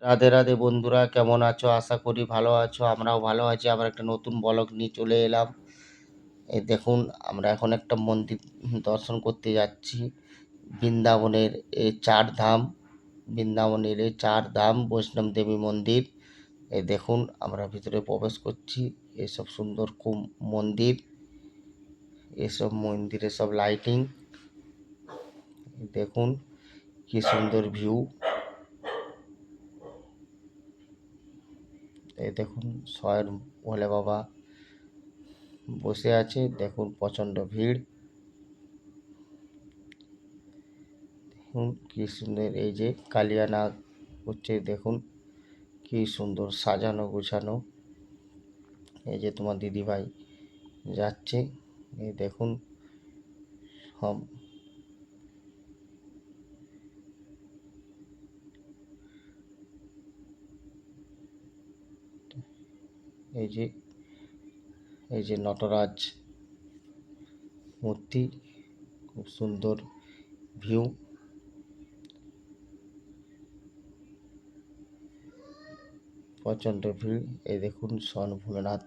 রাধে রাধে বন্ধুরা, কেমন আছো? আশা করি ভালো আছো। আমরাও ভালো আছি। আবার একটা নতুন ব্লগ নিয়ে চলে এলাম। এই দেখুন, আমরা এখন একটা মন্দির দর্শন করতে যাচ্ছি। বৃন্দাবনের এই চার ধাম, বৃন্দাবনের এই চার ধাম বৈষ্ণব দেবী মন্দির। এই দেখুন, আমরা ভিতরে প্রবেশ করছি। এসব সুন্দর খুব মন্দির, এসব মন্দিরে সব লাইটিং। দেখুন কি সুন্দর ভিউ। এই দেখুন, স্বয়ং ভোলে বাবা বসে আছে। দেখুন প্রচণ্ড ভিড়। দেখুন কি সুন্দর, এই যে কালিয়া নাগ হচ্ছে। দেখুন কি সুন্দর সাজানো গোছানো। এই যে তোমার দিদিভাই যাচ্ছে। এই দেখুন সব। এই যে এই যে নটরাজ মূর্তি, খুব সুন্দর ভিউ। প্রচণ্ড ভিড়। এই দেখুন স্বয়ং ভোলেনাথ,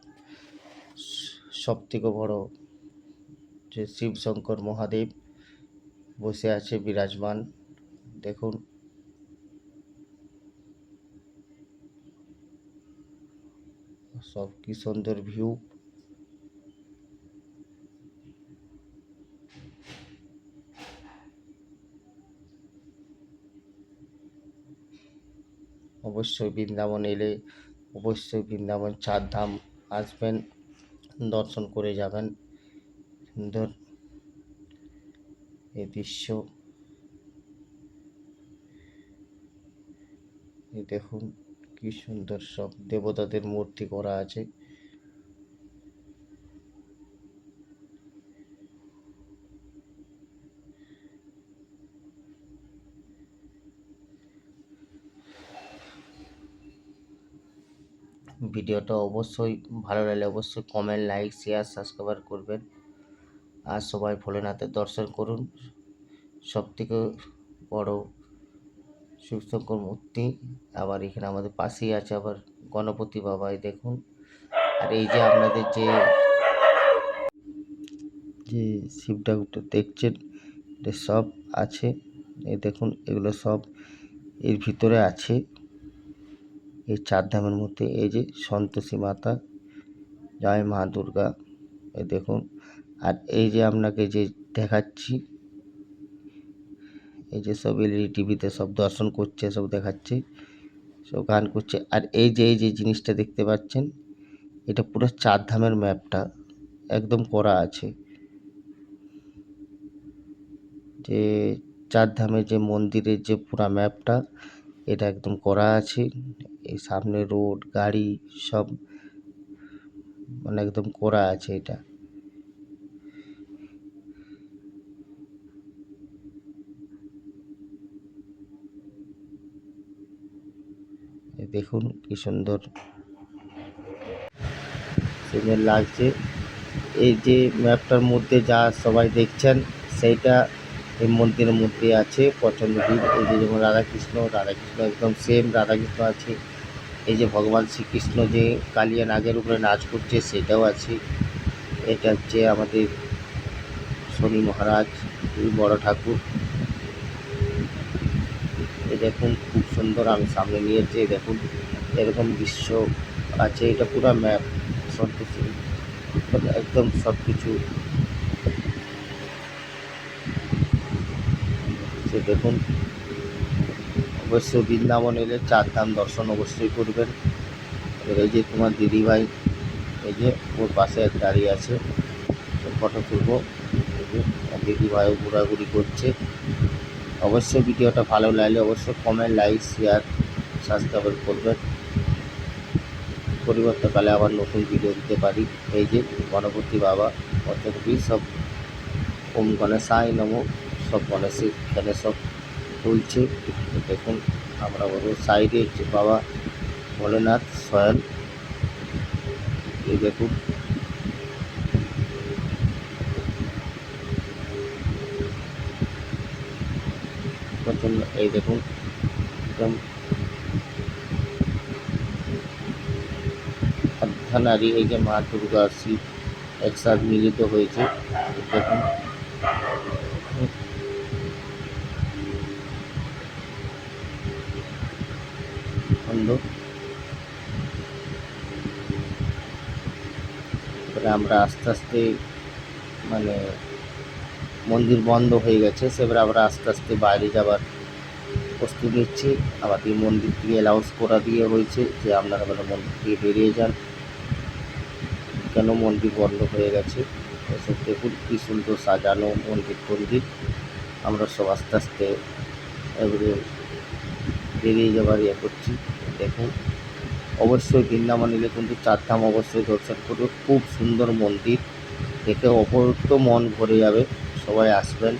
সব থেকে বড় যে শিব শঙ্কর মহাদেব বসে আছে বিরাজমান। দেখুন সব কি সুন্দর ভিউ। অবশ্যই বৃন্দাবন এলে অবশ্যই বৃন্দাবন চার ধাম আসবেন, দর্শন করে যাবেন। সুন্দর এই দৃশ্য। এই দেখুন কি সুন্দর সব দেবতাদের মূর্তি করা আছে। ভিডিওটা অবশ্যই ভালো লাগলে অবশ্যই কমেন্ট, লাইক, শেয়ার, সাবস্ক্রাইব করবেন। আর সবাই ভোলেনাথের দর্শন করুন। সবথেকে বড় শিবশঙ্কর মূর্তি। আবার এখানে আমাদের পাশেই আছে আবার গণপতি বাবা। এই দেখুন। আর এই যে আপনাদের যে যে শিব ঠাকুরটা দেখছেন, এটা সব আছে। এই দেখুন এগুলো সব এর ভিতরে আছে, এই চার ধামের মধ্যে। এই যে সন্তোষী মাতা, জয় মা দুর্গা। এই দেখুন। আর এই যে আপনাকে যে দেখাচ্ছি, এই যে সব এলইডি টিভিতে সব দর্শন করছে, সব দেখাচ্ছে, সব গান করছে। আর এই যে জিনিসটা দেখতে পাচ্ছেন, এটা পুরো চার ধামের ম্যাপটা একদম করা আছে। যে চার ধামের যে মন্দিরের যে পুরা ম্যাপটা, এটা একদম করা আছে। এই সামনে রোড, গাড়ি সব মানে একদম করা আছে এটা। দেখুন কি সুন্দর সুন্দর লাগছে। এই যে ম্যাপটার মধ্যে যা সবাই দেখছেন, সেইটা এই মন্দিরের মধ্যে আছে। প্রচণ্ড ভিড়। এই যে যেমন রাধাকৃষ্ণ একদম সেম রাধাকৃষ্ণ আছে। এই যে ভগবান শ্রীকৃষ্ণ যে কালিয়া নাগের উপরে নাচ করছে, সেটাও আছে। এটা হচ্ছে আমাদের শনি মহারাজ, খুবই বড় ঠাকুর। এই দেখুন খুব সুন্দর, আমি সামনে নিয়েছি। দেখুন এরকম দৃশ্য আছে। এটা পুরো ম্যাপ সন্তোষী একদম সব কিছু। সে দেখুন, অবশ্যই বৃন্দাবন এলে চার ধাম দর্শন অবশ্যই করবেন। এবার এই যে তোমার দিদিভাই, এই যে ওর পাশে এক দাঁড়িয়ে আছে, ফটো তুলবো। এই যে দিদিভাইও ঘোরাঘুরি করছে। অবশ্যই ভিডিওটা ভালো লাগলে অবশ্যই কমেন্ট, লাইক, শেয়ার, সাবস্ক্রাইব করবেন। পরিবর্তকালে আবার নতুন ভিডিও দিতে পারি। এই যে গণপতি বাবা অর্থাৎ সব ওম গণেশায় নমঃ, সব গণেশের এখানে সব তুলছে। দেখুন আমরা বলবো সাইডে হচ্ছে বাবা ভোলেনাথ স্বয়ং। এই দেখুন প্রচণ্ড। এই দেখুন একদম আর্ধনারী, এই যে মা দুর্গা শিব একসাথ মিলিত হয়েছে। দেখুন সুন্দর। এবারে আমরা আস্তে আস্তে মানে মন্দির বন্ধ হয়ে গেছে, সেবারে আমরা আস্তে আস্তে বাইরে যাবার প্রস্তুতি নিচ্ছি। আমাদের মন্দির থেকে অ্যালাউন্স করা দিয়ে হয়েছে যে আপনারা মানে মন্দির থেকে বেরিয়ে যান, কেন মন্দির বন্ধ হয়ে গেছে। এসব দেখুন কী সুন্দর সাজানো মন্দির। আমরা সব আস্তে আস্তে এবারে বেরিয়ে যাবার করছি। দেখুন অবশ্যই বৃন্দাবন এলে কিন্তু চারধাম অবশ্যই দর্শন করবে, খুব সুন্দর মন্দির, দেখে অপরূপ মন ভরে যাবে। সবাই আসবেন।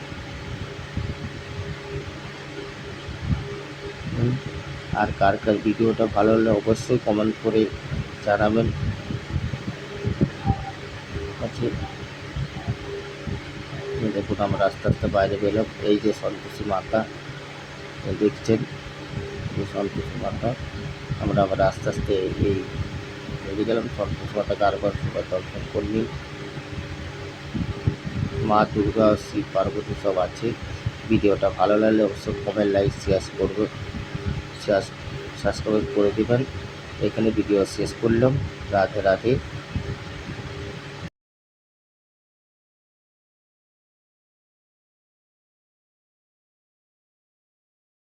আর কার ভিডিওটা ভালো হলে অবশ্যই কমেন্ট করে জানাবেন। আছে দেখুন আমরা আস্তে আস্তে বাইরে বেরোলাম। এই যে সন্তোষী মাতা দেখছেন, এই সন্তোষী মাতা। আমরা আবার আস্তে আস্তে এই বেরিয়ে গেলাম। সন্তোষী মাতাকে আরবার সবাই দর্শন করলেন। মা দুর্গা, শিব পার্বতী সব আছে। ভিডিওটা ভালো লাগলে অবশ্যই কমেন্ট, লাইক, শেয়ার করবে, সাবস্ক্রাইব করে দেবেন। এখানে ভিডিও শেষ করলাম। রাধে রাধে।